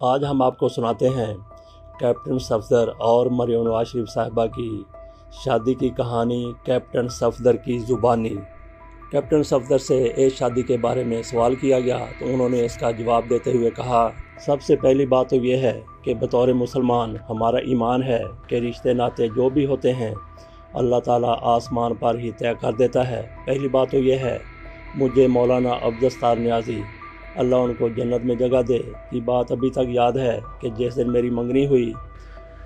آج ہم آپ کو سناتے ہیں کیپٹن صفدر اور مریم نواز شریف صاحبہ کی شادی کی کہانی کیپٹن صفدر کی زبانی۔ کیپٹن صفدر سے ایک شادی کے بارے میں سوال کیا گیا تو انہوں نے اس کا جواب دیتے ہوئے کہا، سب سے پہلی بات تو یہ ہے کہ بطور مسلمان ہمارا ایمان ہے کہ رشتے ناطے جو بھی ہوتے ہیں اللہ تعالیٰ آسمان پر ہی طے کر دیتا ہے۔ پہلی بات تو یہ ہے، مجھے مولانا عبدالستار نیازی اللہ ان کو جنت میں جگہ دے کی بات ابھی تک یاد ہے کہ جس دن میری منگنی ہوئی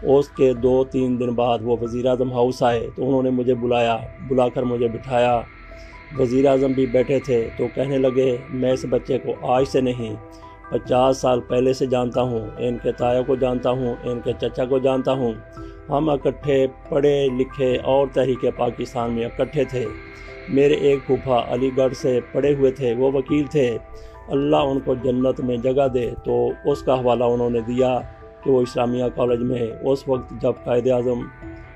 اس کے 2-3 دن بعد وہ وزیر اعظم ہاؤس آئے تو انہوں نے مجھے بلا کر مجھے بٹھایا۔ وزیر اعظم بھی بیٹھے تھے تو کہنے لگے، میں اس بچے کو آج سے نہیں 50 سال پہلے سے جانتا ہوں، ان کے تایا کو جانتا ہوں، ان کے چچا کو جانتا ہوں، ہم اکٹھے پڑھے لکھے اور تحریک پاکستان میں اکٹھے تھے۔ میرے ایک پھوپھا علی گڑھ سے پڑھے ہوئے تھے، وہ وکیل تھے، اللہ ان کو جنت میں جگہ دے۔ تو اس کا حوالہ انہوں نے دیا کہ وہ اسلامیہ کالج میں اس وقت جب قائد اعظم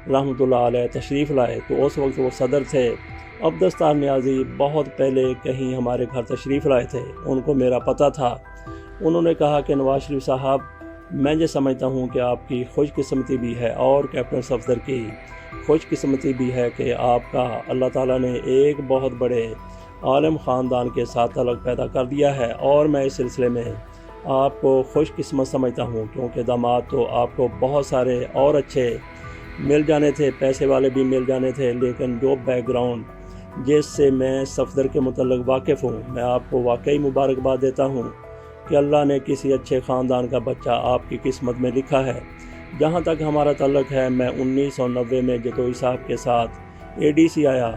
رحمۃ اللہ علیہ تشریف لائے تو اس وقت وہ صدر تھے۔ عبدالستار نیازی بہت پہلے کہیں ہمارے گھر تشریف لائے تھے، ان کو میرا پتہ تھا۔ انہوں نے کہا کہ نواز شریف صاحب، میں یہ سمجھتا ہوں کہ آپ کی خوش قسمتی بھی ہے اور کیپٹن صفدر کی خوش قسمتی بھی ہے کہ آپ کا اللہ تعالیٰ نے ایک بہت بڑے عالم خاندان کے ساتھ تعلق پیدا کر دیا ہے، اور میں اس سلسلے میں آپ کو خوش قسمت سمجھتا ہوں، کیونکہ داماد تو آپ کو بہت سارے اور اچھے مل جانے تھے، پیسے والے بھی مل جانے تھے، لیکن جو بیک گراؤنڈ جس سے میں صفدر کے متعلق واقف ہوں، میں آپ کو واقعی مبارکباد دیتا ہوں کہ اللہ نے کسی اچھے خاندان کا بچہ آپ کی قسمت میں لکھا ہے۔ جہاں تک ہمارا تعلق ہے، میں 1990 میں جتوئی صاحب کے ساتھ ADC آیا۔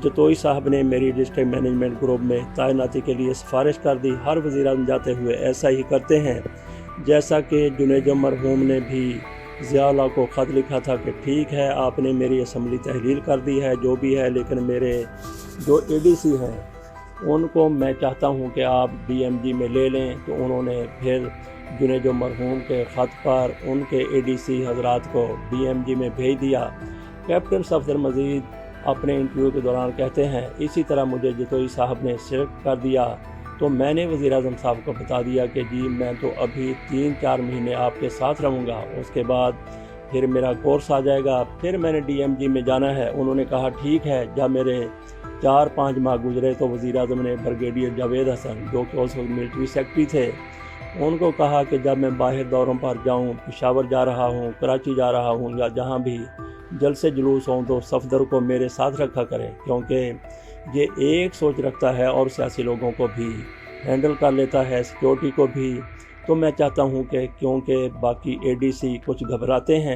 جتوئی صاحب نے میری ڈسٹرکٹ مینجمنٹ گروپ میں تعیناتی کے لیے سفارش کر دی۔ ہر وزیر اعظم جاتے ہوئے ایسا ہی کرتے ہیں، جیسا کہ جنید مرحوم نے بھی ضیاء اللہ کو خط لکھا تھا کہ ٹھیک ہے آپ نے میری اسمبلی تحلیل کر دی ہے جو بھی ہے، لیکن میرے جو ADC ہیں ان کو میں چاہتا ہوں کہ آپ DMG میں لے لیں۔ تو انہوں نے پھر جنید مرحوم کے خط پر ان کے ADC حضرات کو DMG میں بھیج دیا۔ کیپٹن صفدر مزید اپنے انٹرویو کے دوران کہتے ہیں، اسی طرح مجھے جتوئی صاحب نے سلیکٹ کر دیا تو میں نے وزیر اعظم صاحب کو بتا دیا کہ جی میں تو ابھی 3-4 مہینے آپ کے ساتھ رہوں گا، اس کے بعد پھر میرا کورس آ جائے گا، پھر میں نے DMG میں جانا ہے۔ انہوں نے کہا ٹھیک ہے۔ جب میرے 4-5 ماہ گزرے تو وزیر اعظم نے بریگیڈیئر جاوید حسن جو کہ اس وقت ملٹری سیکرٹری تھے، ان کو کہا کہ جب میں باہر دوروں پر جاؤں، پشاور جا رہا ہوں، کراچی جا رہا ہوں یا جہاں بھی جلسے جلوس ہوں تو صفدر کو میرے ساتھ رکھا کریں، کیونکہ یہ ایک سوچ رکھتا ہے اور سیاسی لوگوں کو بھی ہینڈل کر لیتا ہے، سیکیورٹی کو بھی۔ تو میں چاہتا ہوں کہ کیونکہ باقی ADC کچھ گھبراتے ہیں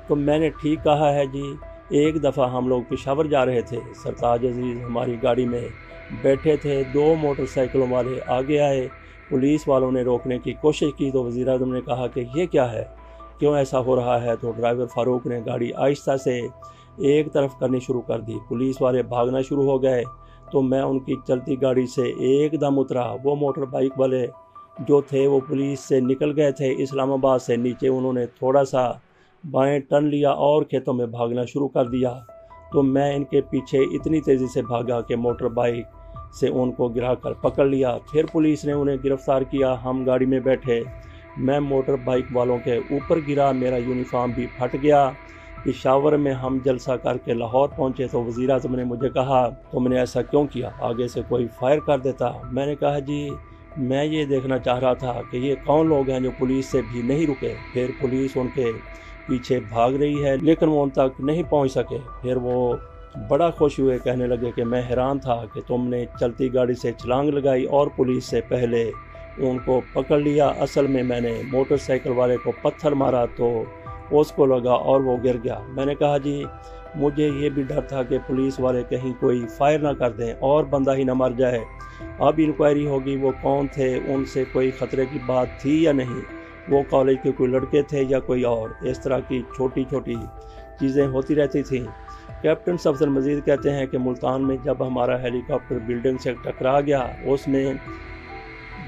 تو میں نے ٹھیک کہا ہے جی۔ ایک دفعہ ہم لوگ پشاور جا رہے تھے، سرتاج عزیز ہماری گاڑی میں بیٹھے تھے، 2 موٹر سائیکلوں والے آگے آئے، پولیس والوں نے روکنے کی کوشش کی تو وزیر اعظم نے کہا کہ یہ کیا ہے، کیوں ایسا ہو رہا ہے؟ تو ڈرائیور فاروق نے گاڑی آہستہ سے ایک طرف کرنی شروع کر دی، پولیس والے بھاگنا شروع ہو گئے تو میں ان کی چلتی گاڑی سے ایک دم اترا۔ وہ موٹر بائیک والے جو تھے وہ پولیس سے نکل گئے تھے، اسلام آباد سے نیچے انہوں نے تھوڑا سا بائیں ٹرن لیا اور کھیتوں میں بھاگنا شروع کر دیا۔ تو میں ان کے پیچھے اتنی تیزی سے بھاگا کہ موٹر بائیک سے ان کو گرا کر پکڑ لیا۔ پھر پولیس نے انہیں گرفتار کیا، ہم گاڑی میں بیٹھے، میں موٹر بائیک والوں کے اوپر گرا، میرا یونیفارم بھی پھٹ گیا۔ پشاور میں ہم جلسہ کر کے لاہور پہنچے تو وزیر اعظم نے مجھے کہا، تم نے ایسا کیوں کیا؟ آگے سے کوئی فائر کر دیتا۔ میں نے کہا جی میں یہ دیکھنا چاہ رہا تھا کہ یہ کون لوگ ہیں جو پولیس سے بھی نہیں رکے۔ پھر پولیس ان کے پیچھے بھاگ رہی ہے لیکن وہ ان تک نہیں پہنچ سکے۔ پھر وہ بڑا خوش ہوئے، کہنے لگے کہ میں حیران تھا کہ تم نے چلتی گاڑی سے چھلانگ لگائی اور پولیس سے پہلے ان کو پکڑ لیا۔ اصل میں میں نے موٹر سائیکل والے کو پتھر مارا تو اس کو لگا اور وہ گر گیا۔ میں نے کہا جی مجھے یہ بھی ڈر تھا کہ پولیس والے کہیں کوئی فائر نہ کر دیں اور بندہ ہی نہ مر جائے۔ اب انکوائری ہوگی وہ کون تھے، ان سے کوئی خطرے کی بات تھی یا نہیں، وہ کالج کے کوئی لڑکے تھے یا کوئی اور، اس طرح کی چھوٹی چھوٹی چیزیں ہوتی رہتی تھیں۔ کیپٹن صفدر مزید کہتے ہیں کہ ملتان میں جب ہمارا ہیلی کاپٹر بلڈنگ سے ٹکرا گیا، اس میں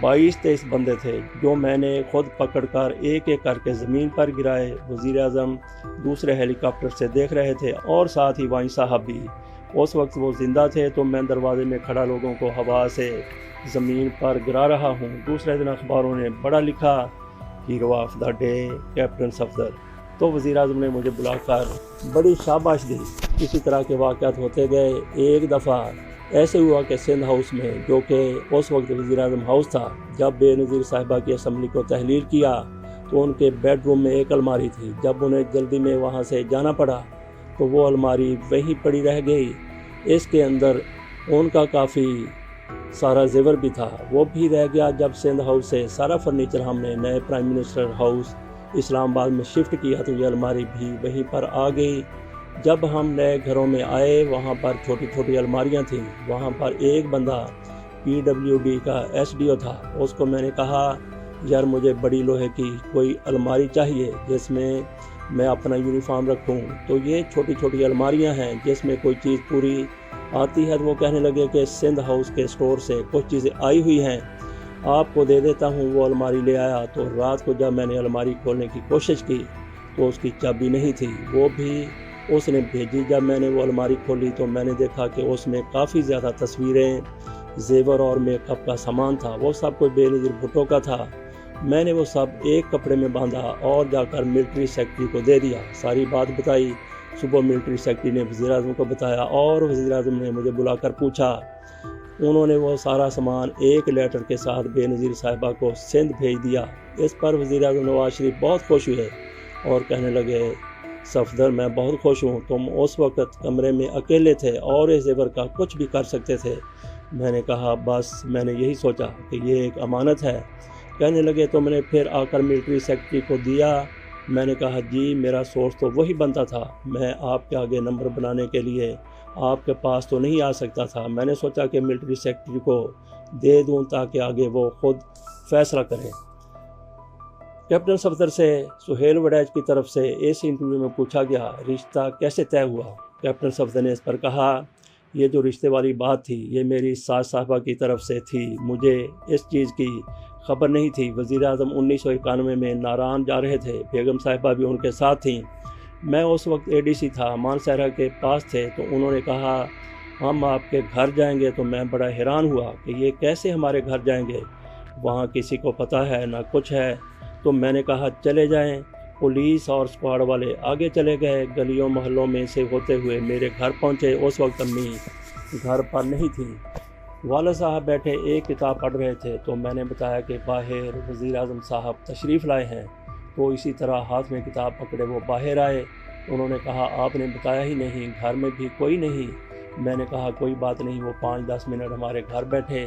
22-23 بندے تھے جو میں نے خود پکڑ کر ایک ایک کر کے زمین پر گرائے۔ وزیر اعظم دوسرے ہیلی کاپٹر سے دیکھ رہے تھے اور ساتھ ہی وائن صاحب بھی۔ اس وقت وہ زندہ تھے تو میں دروازے میں کھڑا لوگوں کو ہوا سے زمین پر گرا رہا ہوں۔ دوسرے دن اخباروں نے بڑا لکھا hero of the day captain Safdar. تو وزیر اعظم نے مجھے بلا کر بڑی شاباش دی۔ اسی طرح کے واقعات ہوتے گئے۔ ایک دفعہ ایسے ہوا کہ سندھ ہاؤس میں، جو کہ اس وقت وزیر اعظم ہاؤس تھا، جب بے نظیر صاحبہ کی اسمبلی کو تحلیل کیا تو ان کے بیڈ روم میں ایک الماری تھی۔ جب انہیں جلدی میں وہاں سے جانا پڑا تو وہ الماری وہیں پڑی رہ گئی۔ اس کے اندر ان کا کافی سارا زیور بھی تھا، وہ بھی رہ گیا۔ جب سندھ ہاؤس سے سارا فرنیچر ہم نے نئے پرائم منسٹر ہاؤس اسلام آباد میں شفٹ کیا تو یہ الماری بھی وہیں پر آ گئی۔ جب ہم نئے گھروں میں آئے وہاں پر چھوٹی چھوٹی الماریاں تھیں۔ وہاں پر ایک بندہ PWD کا SDO تھا، اس کو میں نے کہا یار مجھے بڑی لوہے کی کوئی الماری چاہیے جس میں میں اپنا یونیفارم رکھوں۔ تو یہ چھوٹی چھوٹی الماریاں ہیں جس میں کوئی چیز پوری آتی ہے۔ تو وہ کہنے لگے کہ سندھ ہاؤس کے اسٹور سے کچھ چیزیں آئی ہوئی ہیں، آپ کو دے دیتا ہوں۔ وہ الماری لے آیا تو رات کو جب میں نے الماری کھولنے کی کوشش کی تو اس کی چابی نہیں تھی، وہ بھی اس نے بھیجی۔ جب میں نے وہ الماری کھولی تو میں نے دیکھا کہ اس میں کافی زیادہ تصویریں، زیور اور میک اپ کا سامان تھا۔ وہ سب کوئی بے نظیر بھٹو کا تھا۔ میں نے وہ سب ایک کپڑے میں باندھا اور جا کر ملٹری سیکرٹری کو دے دیا، ساری بات بتائی۔ صبح ملٹری سیکرٹری نے وزیر اعظم کو بتایا اور وزیر اعظم نے مجھے بلا کر پوچھا۔ انہوں نے وہ سارا سامان ایک لیٹر کے ساتھ بے نظیر صاحبہ کو سندھ بھیج دیا۔ اس پر وزیر اعظم نواز شریف بہت خوش ہوئے اور کہنے لگے صفدر میں بہت خوش ہوں، تم اس وقت کمرے میں اکیلے تھے اور اس زیور کا کچھ بھی کر سکتے تھے۔ میں نے کہا بس میں نے یہی سوچا کہ یہ ایک امانت ہے۔ کہنے لگے تو میں نے پھر آ کر ملٹری سیکرٹری کو دیا۔ میں نے کہا جی میرا سورس تو وہی بنتا تھا، میں آپ کے آگے نمبر بنانے کے لیے آپ کے پاس تو نہیں آ سکتا تھا۔ میں نے سوچا کہ ملٹری سیکرٹری کو دے دوں تاکہ آگے وہ خود فیصلہ کریں۔ کیپٹن صفدر سے سہیل وڈیچ کی طرف سے اس انٹرویو میں پوچھا گیا رشتہ کیسے طے ہوا۔ کیپٹن صفدر نے اس پر کہا یہ جو رشتے والی بات تھی یہ میری ساس صاحبہ کی طرف سے تھی، مجھے اس چیز کی خبر نہیں تھی۔ وزیر اعظم 1991 میں ناران جا رہے تھے، بیگم صاحبہ بھی ان کے ساتھ تھیں۔ میں اس وقت ADC تھا، امان صحرا کے پاس تھے، تو انہوں نے کہا ہم آپ کے گھر جائیں گے۔ تو میں بڑا حیران ہوا کہ یہ کیسے ہمارے گھر جائیں گے، وہاں کسی کو پتہ ہے نہ کچھ ہے۔ تو میں نے کہا چلے جائیں۔ پولیس اور اسکواڈ والے آگے چلے گئے، گلیوں محلوں میں سے ہوتے ہوئے میرے گھر پہنچے۔ اس وقت امی گھر پر نہیں تھیں، والد صاحب بیٹھے ایک کتاب پڑھ رہے تھے۔ تو میں نے بتایا کہ باہر وزیر اعظم صاحب تشریف لائے ہیں۔ تو اسی طرح ہاتھ میں کتاب پکڑے وہ باہر آئے۔ انہوں نے کہا آپ نے بتایا ہی نہیں، گھر میں بھی کوئی نہیں۔ میں نے کہا کوئی بات نہیں۔ وہ 5-10 منٹ ہمارے گھر بیٹھے،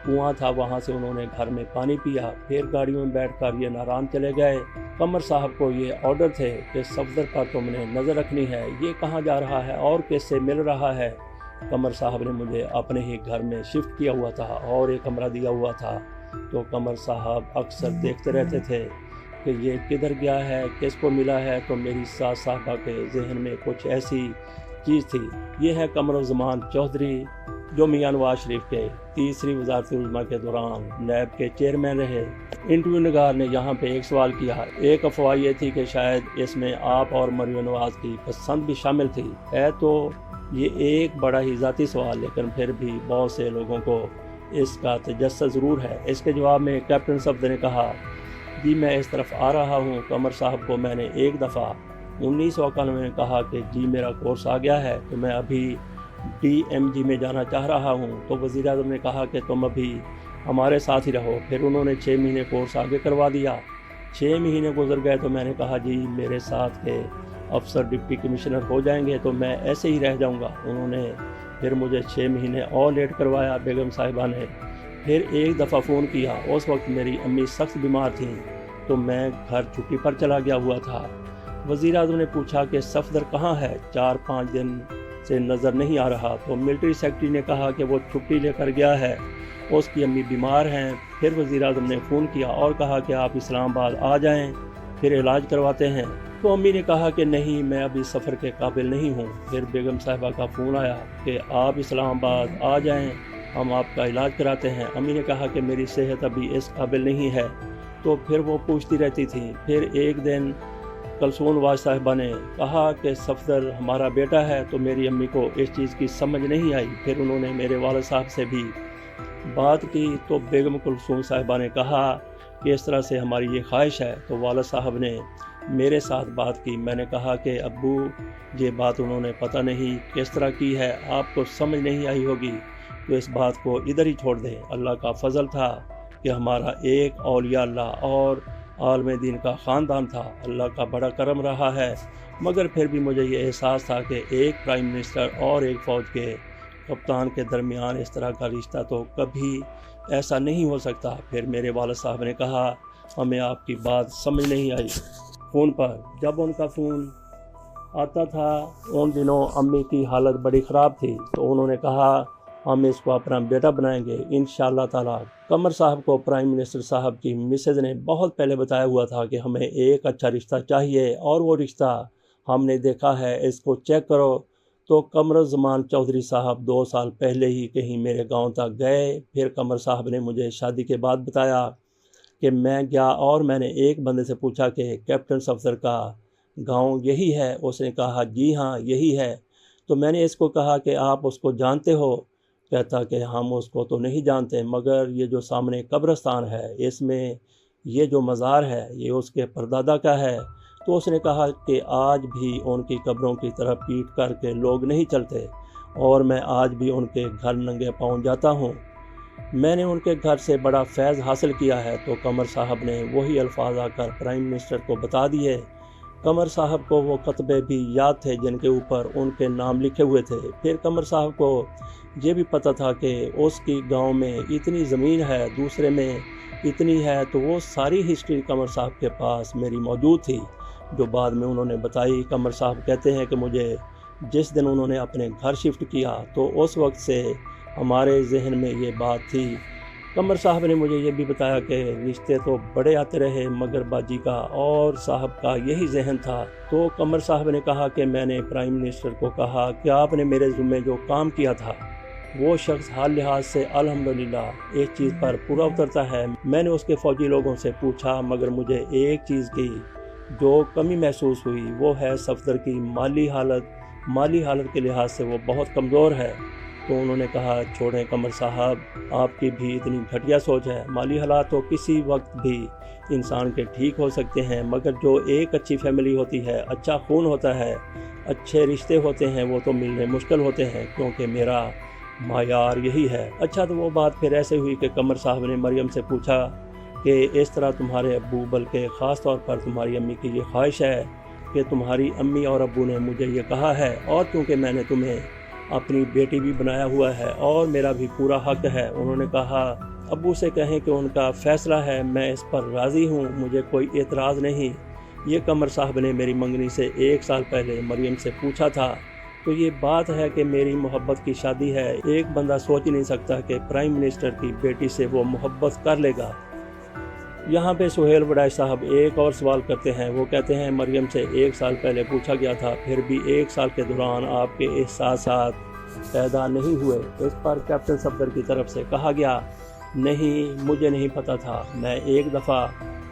کنواں تھا وہاں سے انہوں نے گھر میں پانی پیا، پھر گاڑیوں میں بیٹھ کر یہ ناران چلے گئے۔ قمر صاحب کو یہ آرڈر تھے کہ صفدر پر تم نے نظر رکھنی ہے، یہ کہاں جا رہا ہے اور کس سے مل رہا ہے۔ قمر صاحب نے مجھے اپنے ہی گھر میں شفٹ کیا ہوا تھا اور ایک کمرہ دیا ہوا تھا، تو قمر صاحب اکثر دیکھتے رہتے تھے کہ یہ کدھر گیا ہے، کس کو ملا ہے۔ تو میری ساس صاحبہ کے ذہن میں کچھ ایسی چیز تھی۔ یہ ہے قمر الزمان چودھری جو میاں نواز شریف کے تیسری وزارت عظمیٰ کے دوران نیب کے چیئرمین رہے۔ انٹرویو نگار نے یہاں پہ ایک سوال کیا، ایک افواہ یہ تھی کہ شاید اس میں آپ اور مریم نواز کی پسند بھی شامل تھی، ہے تو یہ ایک بڑا ہی ذاتی سوال، لیکن پھر بھی بہت سے لوگوں کو اس کا تجسس ضرور ہے۔ اس کے جواب میں کیپٹن صفدر نے کہا جی میں اس طرف آ رہا ہوں۔ قمر صاحب کو میں نے ایک دفعہ 1991 میں کہا کہ جی میرا کورس آ گیا ہے تو میں ابھی DMG میں جانا چاہ رہا ہوں۔ تو وزیر اعظم نے کہا کہ تم ابھی ہمارے ساتھ ہی رہو۔ پھر انہوں نے 6 مہینے کورس آگے کروا دیا۔ 6 مہینے گزر گئے تو میں نے کہا جی میرے ساتھ کے افسر ڈپٹی کمشنر ہو جائیں گے تو میں ایسے ہی رہ جاؤں گا۔ انہوں نے پھر مجھے 6 مہینے اور لیٹ کروایا۔ بیگم صاحبہ نے پھر ایک دفعہ فون کیا، اس وقت میری امی سخت بیمار تھیں تو میں گھر چھٹی پر چلا گیا ہوا تھا۔ وزیر اعظم نے پوچھا کہ صفدر کہاں ہے، 4-5 دن سے نظر نہیں آ رہا۔ تو ملٹری سیکرٹری نے کہا کہ وہ چھٹی لے کر گیا ہے، اس کی امی بیمار ہیں۔ پھر وزیر اعظم نے فون کیا اور کہا کہ آپ اسلام آباد آ جائیں، پھر علاج کرواتے ہیں۔ تو امی نے کہا کہ نہیں میں ابھی سفر کے قابل نہیں ہوں۔ پھر بیگم صاحبہ کا فون آیا کہ آپ اسلام آباد آ جائیں، ہم آپ کا علاج کراتے ہیں۔ امی نے کہا کہ میری صحت ابھی اس قابل نہیں ہے۔ تو پھر وہ پوچھتی رہتی تھی۔ پھر ایک دن کلثوم واج صاحبہ نے کہا کہ صفدر ہمارا بیٹا ہے، تو میری امی کو اس چیز کی سمجھ نہیں آئی۔ پھر انہوں نے میرے والد صاحب سے بھی بات کی تو بیگم کلثوم صاحبہ نے کہا کہ اس طرح سے ہماری یہ خواہش ہے۔ تو والد صاحب نے میرے ساتھ بات کی۔ میں نے کہا کہ ابو یہ بات انہوں نے پتہ نہیں کس طرح کی ہے، آپ کو سمجھ نہیں آئی ہوگی، تو اس بات کو ادھر ہی چھوڑ دیں۔ اللہ کا فضل تھا کہ ہمارا ایک اولیاء اللہ اور عالم دین کا خاندان تھا، اللہ کا بڑا کرم رہا ہے، مگر پھر بھی مجھے یہ احساس تھا کہ ایک پرائم منسٹر اور ایک فوج کے کپتان کے درمیان اس طرح کا رشتہ تو کبھی ایسا نہیں ہو سکتا۔ پھر میرے والد صاحب نے کہا ہمیں آپ کی بات سمجھ نہیں آئی۔ فون پر جب ان کا فون آتا تھا، ان دنوں امی کی حالت بڑی خراب تھی، تو انہوں نے کہا ہم اس کو اپنا بیٹا بنائیں گے انشاءاللہ تعالی۔ قمر صاحب کو پرائم منسٹر صاحب کی مسز نے بہت پہلے بتایا ہوا تھا کہ ہمیں ایک اچھا رشتہ چاہیے، اور وہ رشتہ ہم نے دیکھا ہے، اس کو چیک کرو۔ تو قمر الزمان چودھری صاحب 2 سال پہلے ہی کہیں میرے گاؤں تک گئے۔ پھر قمر صاحب نے مجھے شادی کے بعد بتایا کہ میں گیا اور میں نے ایک بندے سے پوچھا کہ کیپٹن صفدر کا گاؤں یہی ہے؟ اس نے کہا جی ہاں یہی ہے۔ تو میں نے اس کو کہا کہ آپ اس کو جانتے ہو؟ کہتا کہ ہم اس کو تو نہیں جانتے، مگر یہ جو سامنے قبرستان ہے اس میں یہ جو مزار ہے یہ اس کے پردادا کا ہے۔ تو اس نے کہا کہ آج بھی ان کی قبروں کی طرف پیٹ کر کے لوگ نہیں چلتے، اور میں آج بھی ان کے گھر ننگے پاؤں جاتا ہوں، میں نے ان کے گھر سے بڑا فیض حاصل کیا ہے۔ تو قمر صاحب نے وہی الفاظ آ کر پرائم منسٹر کو بتا دیے۔ قمر صاحب کو وہ خطبے بھی یاد تھے جن کے اوپر ان کے نام لکھے ہوئے تھے۔ پھر قمر صاحب کو یہ بھی پتہ تھا کہ اس کی گاؤں میں اتنی زمین ہے، دوسرے میں اتنی ہے، تو وہ ساری ہسٹری قمر صاحب کے پاس میری موجود تھی، جو بعد میں انہوں نے بتائی۔ قمر صاحب کہتے ہیں کہ مجھے جس دن انہوں نے اپنے گھر شفٹ کیا تو اس وقت سے ہمارے ذہن میں یہ بات تھی۔ قمر صاحب نے مجھے یہ بھی بتایا کہ رشتے تو بڑے آتے رہے، مگر باجی کا اور صاحب کا یہی ذہن تھا۔ تو قمر صاحب نے کہا کہ میں نے پرائم منسٹر کو کہا کہ آپ نے میرے ذمے جو کام کیا تھا وہ شخص حال لحاظ سے الحمدللہ ایک چیز پر پورا اترتا ہے۔ میں نے اس کے فوجی لوگوں سے پوچھا، مگر مجھے ایک چیز کی جو کمی محسوس ہوئی وہ ہے صفدر کی مالی حالت کے لحاظ سے وہ بہت کمزور ہے۔ تو انہوں نے کہا چھوڑیں قمر صاحب، آپ کی بھی اتنی گھٹیا سوچ ہے، مالی حالات تو کسی وقت بھی انسان کے ٹھیک ہو سکتے ہیں، مگر جو ایک اچھی فیملی ہوتی ہے، اچھا خون ہوتا ہے، اچھے رشتے ہوتے ہیں، وہ تو ملنے مشکل ہوتے ہیں، کیونکہ میرا معیار یہی ہے۔ اچھا تو وہ بات پھر ایسے ہوئی کہ قمر صاحب نے مریم سے پوچھا کہ اس طرح تمہارے ابو، بلکہ خاص طور پر تمہاری امی کی یہ خواہش ہے کہ تمہاری امی اور ابو نے مجھے یہ کہا ہے، اور کیونکہ میں نے تمہیں اپنی بیٹی بھی بنایا ہوا ہے اور میرا بھی پورا حق ہے، انہوں نے کہا ابو سے کہیں کہ ان کا فیصلہ ہے، میں اس پر راضی ہوں، مجھے کوئی اعتراض نہیں۔ یہ قمر صاحب نے میری منگنی سے 1 سال پہلے مریم سے پوچھا تھا۔ تو یہ بات ہے کہ میری محبت کی شادی ہے، ایک بندہ سوچ ہی نہیں سکتا کہ پرائم منسٹر کی بیٹی سے وہ محبت کر لے گا۔ یہاں پہ سہیل وڈائچ صاحب ایک اور سوال کرتے ہیں، وہ کہتے ہیں مریم سے 1 سال پہلے پوچھا گیا تھا، پھر بھی 1 سال کے دوران آپ کے احساسات پیدا نہیں ہوئے؟ اس پر کیپٹن صفدر کی طرف سے کہا گیا نہیں، مجھے نہیں پتہ تھا، میں ایک دفعہ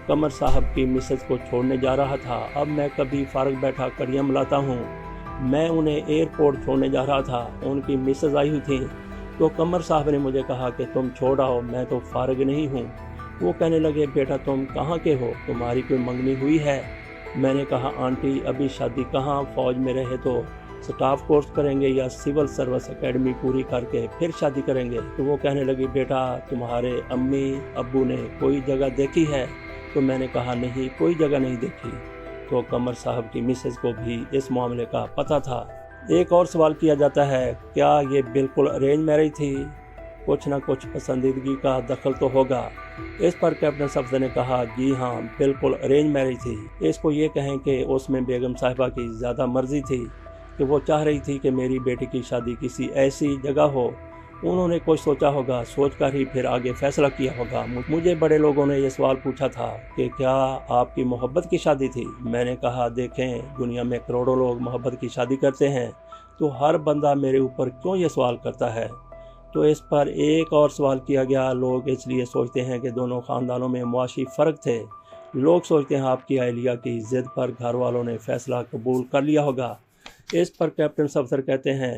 قمر صاحب کی مسز کو چھوڑنے جا رہا تھا، اب میں کبھی فارغ بیٹھا کڑیاں ملاتا ہوں، میں انہیں ایئرپورٹ چھوڑنے جا رہا تھا، ان کی مسز آئی ہوئی تھیں، تو قمر صاحب نے مجھے کہا کہ تم چھوڑ آؤ، میں تو فارغ نہیں ہوں۔ وہ کہنے لگے بیٹا تم کہاں کے ہو، تمہاری کوئی منگنی ہوئی ہے؟ میں نے کہا آنٹی ابھی شادی کہاں، فوج میں رہے تو سٹاف کورس کریں گے یا سول سروس اکیڈمی پوری کر کے پھر شادی کریں گے۔ تو وہ کہنے لگی بیٹا تمہارے امی ابو نے کوئی جگہ دیکھی ہے؟ تو میں نے کہا نہیں، کوئی جگہ نہیں دیکھی۔ تو قمر صاحب کی مسز کو بھی اس معاملے کا پتہ تھا۔ ایک اور سوال کیا جاتا ہے کیا یہ بالکل ارینج میرج تھی؟ کچھ نہ کچھ پسندیدگی کا دخل تو ہوگا۔ اس پر کیپٹن صفدر نے کہا جی ہاں بالکل ارینج میرج تھی، اس کو یہ کہیں کہ اس میں بیگم صاحبہ کی زیادہ مرضی تھی کہ وہ چاہ رہی تھی کہ میری بیٹی کی شادی کسی ایسی جگہ ہو، انہوں نے کچھ سوچا ہوگا، سوچ کر ہی پھر آگے فیصلہ کیا ہوگا۔ مجھے بڑے لوگوں نے یہ سوال پوچھا تھا کہ کیا آپ کی محبت کی شادی تھی؟ میں نے کہا دیکھیں دنیا میں کروڑوں لوگ محبت کی شادی کرتے ہیں، تو ہر بندہ میرے اوپر کیوں یہ سوال کرتا ہے؟ تو اس پر ایک اور سوال کیا گیا، لوگ اس لیے سوچتے ہیں کہ دونوں خاندانوں میں معاشی فرق تھے، لوگ سوچتے ہیں آپ کی اہلیہ کی ضد پر گھر والوں نے فیصلہ قبول کر لیا ہوگا۔ اس پر کیپٹن صفدر کہتے ہیں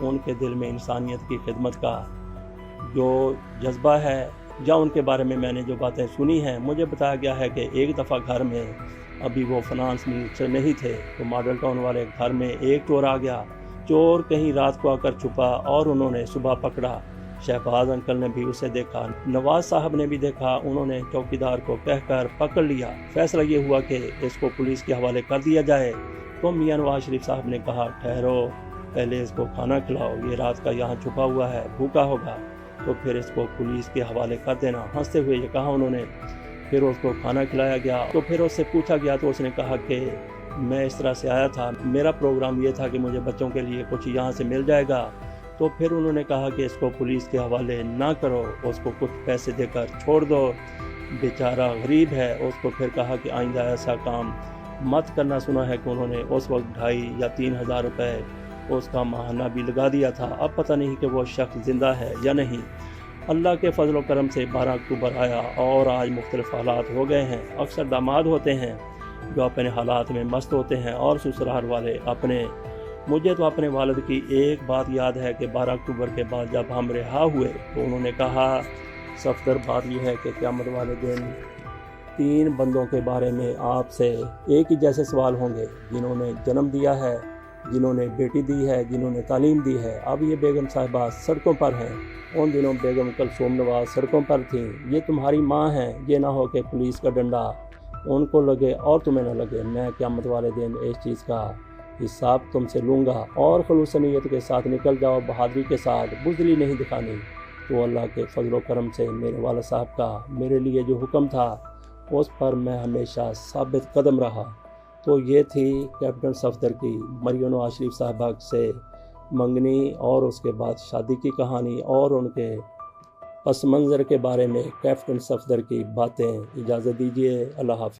ان کے دل میں انسانیت کی خدمت کا جو جذبہ ہے، یا ان کے بارے میں میں نے جو باتیں سنی ہیں، مجھے بتایا گیا ہے کہ ایک دفعہ گھر میں، ابھی وہ فنانس منسٹر نہیں تھے، تو ماڈل ٹاؤن والے گھر میں ایک چور آ گیا۔ چور کہیں رات کو آ کر چھپا اور انہوں نے صبح پکڑا۔ شہباز انکل نے بھی اسے دیکھا، نواز صاحب نے بھی دیکھا، انہوں نے چوکیدار کو کہہ کر پکڑ لیا۔ فیصلہ یہ ہوا کہ اس کو پولیس کے حوالے کر دیا جائے، تو میاں نواز شریف صاحب نے کہا ٹھہرو، پہلے اس کو کھانا کھلاؤ، یہ رات کا یہاں چھپا ہوا ہے، بھوکا ہوگا، تو پھر اس کو پولیس کے حوالے کر دینا۔ ہنستے ہوئے یہ کہا انہوں نے۔ پھر اس کو کھانا کھلایا گیا، تو پھر اس سے پوچھا گیا تو اس نے کہا کہ میں اس طرح سے آیا تھا، میرا پروگرام یہ تھا کہ مجھے بچوں کے لیے کچھ یہاں سے مل جائے گا۔ تو پھر انہوں نے کہا کہ اس کو پولیس کے حوالے نہ کرو، اس کو کچھ پیسے دے کر چھوڑ دو، بیچارہ غریب ہے۔ اس کو پھر کہا کہ آئندہ ایسا کام مت کرنا۔ سنا ہے کہ انہوں نے اس وقت 2,500 یا 3,000 روپے اس کا ماہانہ بھی لگا دیا تھا۔ اب پتہ نہیں کہ وہ شخص زندہ ہے یا نہیں۔ اللہ کے فضل و کرم سے 12 اکتوبر آیا اور آج مختلف حالات ہو گئے ہیں۔ اکثر داماد ہوتے ہیں جو اپنے حالات میں مست ہوتے ہیں اور سسرال والے اپنے۔ مجھے تو اپنے والد کی ایک بات یاد ہے کہ 12 اکتوبر کے بعد جب ہم رہا ہوئے تو انہوں نے کہا صفدر بات یہ ہے کہ قیامت والے دن 3 بندوں کے بارے میں آپ سے ایک ہی جیسے سوال ہوں گے، جنہوں نے جنم دیا ہے، جنہوں نے بیٹی دی ہے، جنہوں نے تعلیم دی ہے۔ اب یہ بیگم صاحبہ سڑکوں پر ہیں، ان دنوں بیگم کلثوم نواز سڑکوں پر تھیں۔ یہ تمہاری ماں ہیں، یہ نہ ہو کہ پولیس کا ڈنڈا ان کو لگے اور تمہیں نہ لگے۔ میں قیامت والے دن اس چیز کا حساب تم سے لوں گا، اور خلوص نیت کے ساتھ نکل جاؤ، بہادری کے ساتھ، بزدلی نہیں دکھانی۔ تو اللہ کے فضل و کرم سے میرے والد صاحب کا میرے لیے جو حکم تھا اس پر میں ہمیشہ ثابت قدم رہا۔ تو یہ تھی کیپٹن صفدر کی مریم نواز شریف صاحبہ سے منگنی اور اس کے بعد شادی کی کہانی اور ان کے پس منظر کے بارے میں کیپٹن صفدر کی باتیں۔ اجازت دیجیے، اللہ حافظ۔